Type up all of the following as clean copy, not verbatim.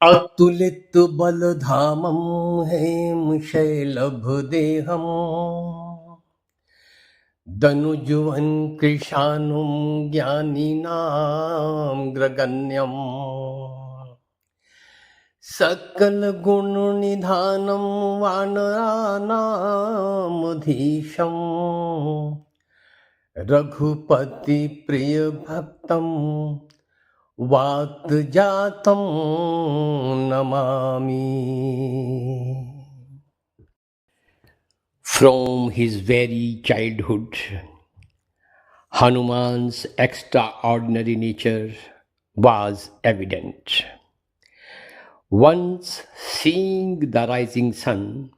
अतुलित बलधामं हेमशैलभदेहम् दनुजुवन् कृशानुं ज्ञानिनां ग्रगण्यम् सकलगुणनिधानं वानराणामधीशम् रघुपतिप्रियभक्तं वातजातं Namami. From his very childhood, Hanuman's extraordinary nature was evident. Once seeing the rising sun,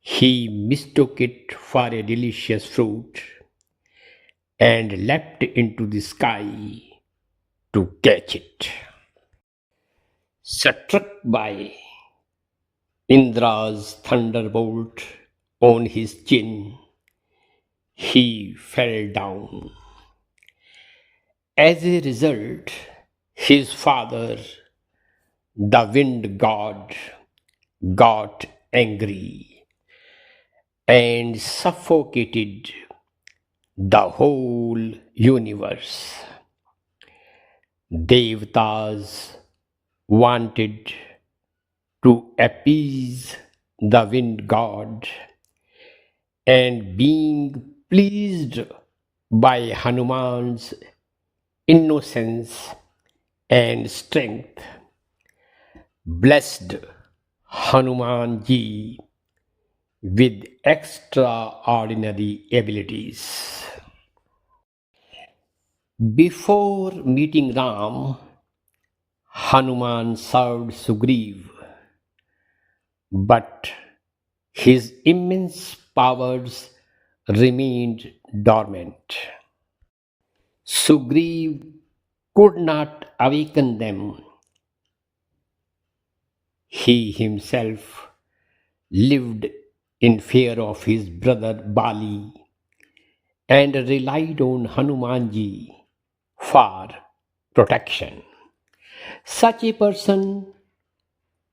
he mistook it for a delicious fruit and leapt into the sky to catch it. Struck by Indra's thunderbolt on his chin, he fell down. As a result, his father, the wind god, got angry and suffocated the whole universe. Devatas wanted to appease the wind god, and being pleased by Hanuman's innocence and strength, blessed Hanumanji with extraordinary abilities. Before meeting Ram, Hanuman served Sugriv, but his immense powers remained dormant. Sugriv could not awaken them. He himself lived in fear of his brother Bali and relied on Hanumanji for protection. Such a person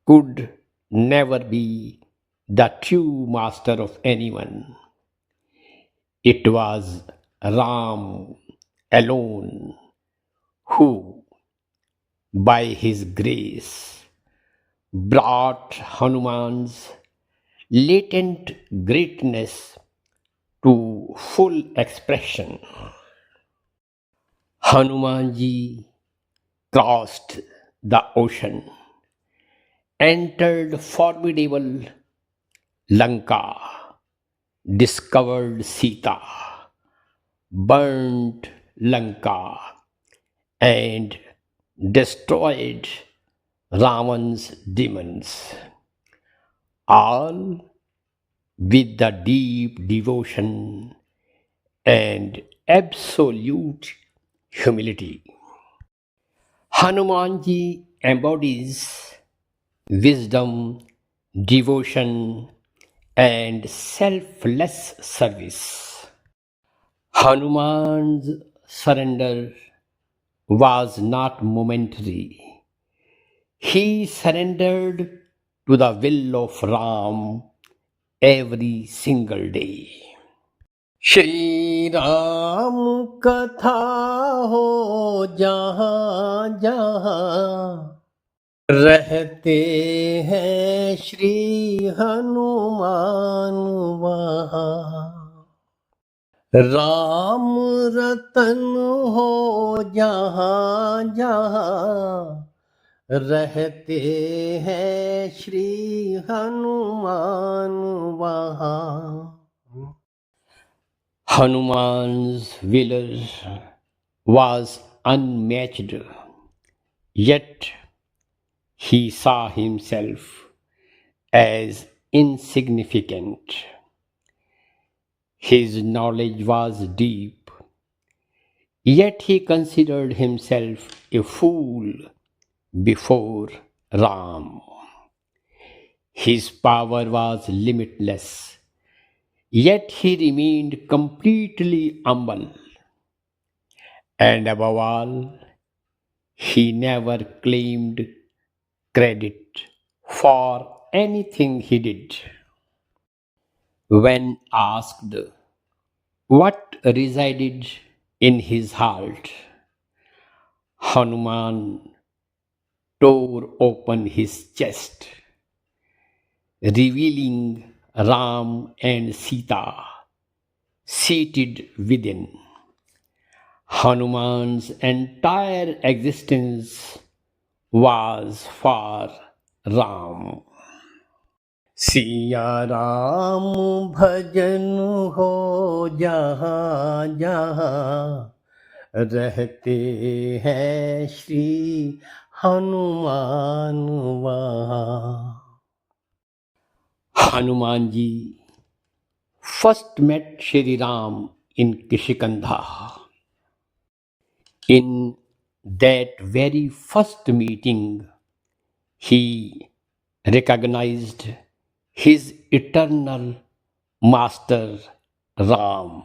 could never be the true master of anyone. It was Ram alone who, by his grace, brought Hanuman's latent greatness to full expression. Hanumanji crossed the ocean, entered formidable Lanka, discovered Sita, burnt Lanka, and destroyed Ravan's demons, all with the deep devotion and absolute humility. Hanumanji embodies wisdom, devotion, and selfless service. Hanuman's surrender was not momentary. He surrendered to the will of Ram every single day. Shri Ram कथा हो जहाँ जहाँ रहते हैं श्री हनुमान वहाँ। राम रतन हो जहाँ जहाँ रहते हैं श्री हनुमान वहाँ। Hanuman's valor was unmatched, yet he saw himself as insignificant. His knowledge was deep, yet he considered himself a fool before Ram. His power was limitless, yet he remained completely humble. And above all, he never claimed credit for anything he did. When asked what resided in his heart, Hanuman tore open his chest, revealing Ram and Sita seated within. Hanuman's entire existence was for Ram. Siya Ram भजन हो जहाँ जहाँ रहते हैं श्री हनुमान वहाँ. Hanuman ji first met Shri Ram in Kishikandha. In that very first meeting, he recognized his eternal master Ram.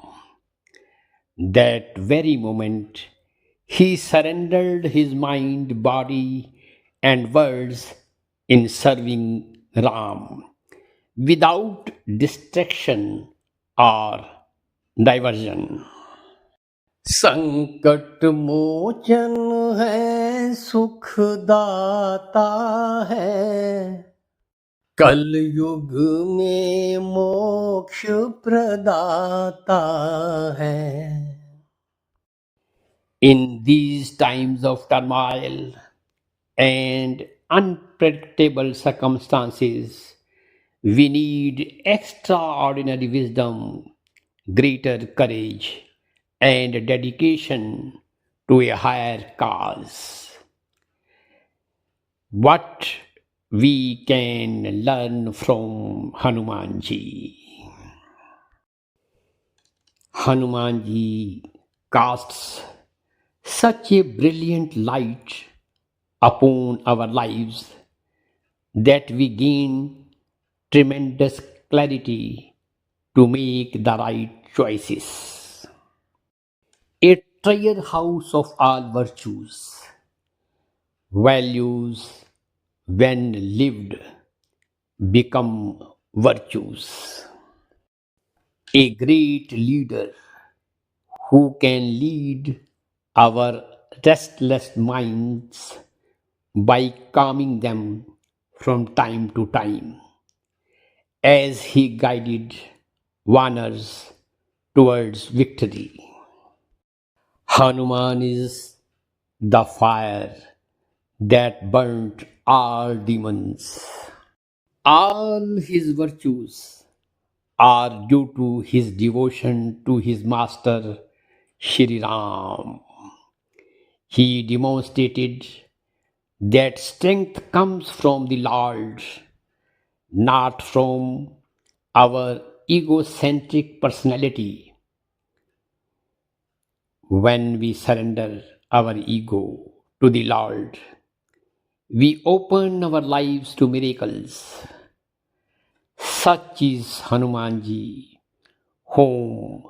That very moment, he surrendered his mind, body, and words in serving Ram without distraction or diversion. संकट मोचन है सुखदाता है कलयुग में मोक्ष प्रदाता है. In these times of turmoil and unpredictable circumstances, we need extraordinary wisdom, greater courage, and dedication to a higher cause. What we can learn from Hanumanji. Hanumanji casts such a brilliant light upon our lives that we gain tremendous clarity to make the right choices. A treasure house of all virtues, values when lived become virtues. A great leader who can lead our restless minds by calming them from time to time, as he guided Vanars towards victory. Hanuman is the fire that burnt all demons. All his virtues are due to his devotion to his master Shri Ram. He demonstrated that strength comes from the Lord, not from our egocentric personality. When we surrender our ego to the Lord, we open our lives to miracles. Such is Hanumanji, whom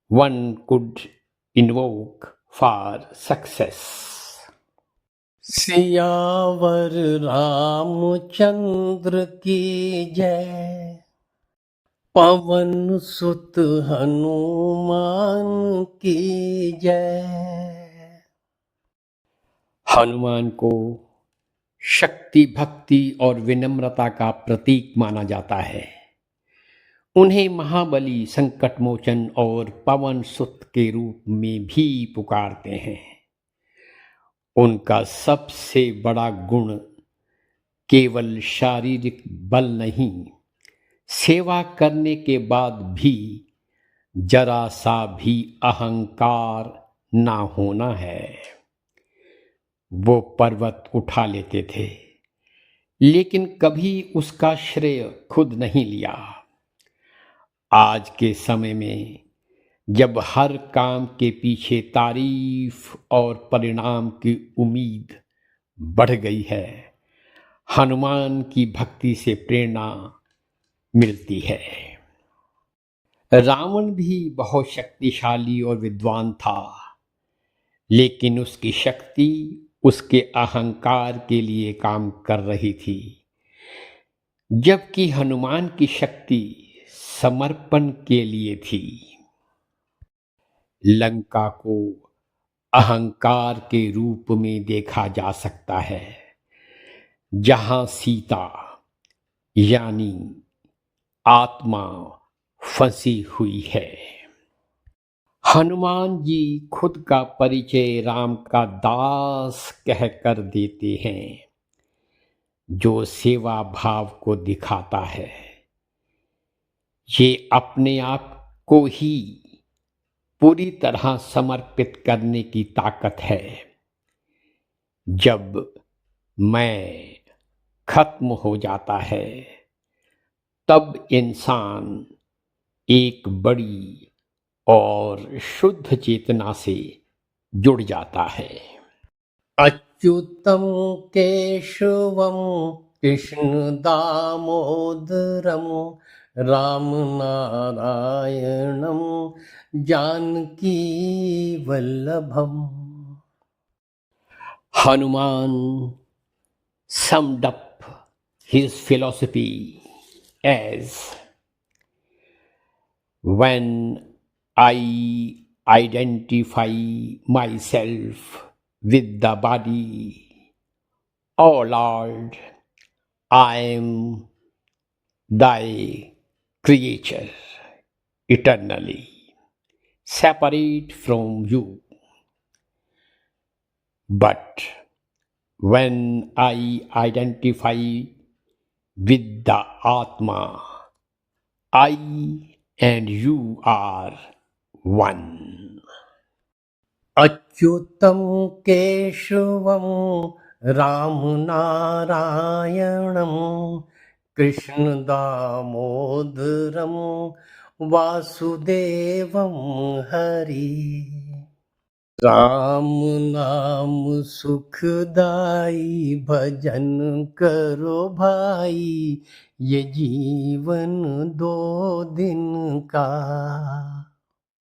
one could invoke for success. Siyavar Ramchandra की जय पवन सुत हनुमान की जय. हनुमान को शक्ति, भक्ति और विनम्रता का प्रतीक माना जाता है. उन्हें महाबली, संकट मोचन और पवन सुत के रूप में भी पुकारते हैं. उनका सबसे बड़ा गुण केवल शारीरिक बल नहीं, सेवा करने के बाद भी जरा सा भी अहंकार ना होना है. वो पर्वत उठा लेते थे, लेकिन कभी उसका श्रेय खुद नहीं लिया. आज के समय में जब हर काम के पीछे तारीफ और परिणाम की उम्मीद बढ़ गई है, हनुमान की भक्ति से प्रेरणा मिलती है. रावण भी बहुत शक्तिशाली और विद्वान था, लेकिन उसकी शक्ति उसके अहंकार के लिए काम कर रही थी, जबकि हनुमान की शक्ति समर्पण के लिए थी। लंका को अहंकार के रूप में देखा जा सकता है, जहां सीता यानी आत्मा फंसी हुई है। हनुमान जी खुद का परिचय राम का दास कहकर देते हैं, जो सेवा भाव को दिखाता है। ये अपने आप को ही पूरी तरह समर्पित करने की ताकत है। जब मैं खत्म हो जाता है, तब इंसान एक बड़ी और शुद्ध चेतना से जुड़ जाता है। Achyutam Keshavam Krishna Damodaram Ram नारायणम Janaki Vallabham. Hanuman summed up his philosophy as, when I identify myself with the body, O Lord, I am thy creature eternally, separate from you. But when I identify with the Atma, I and you are one. Achyutam Keshavam Ram नारायणम Krishna Damodaram Vasudevam Hari. Ram नाम सुखदाई भजन करो भाई, ये जीवन दो दिन का।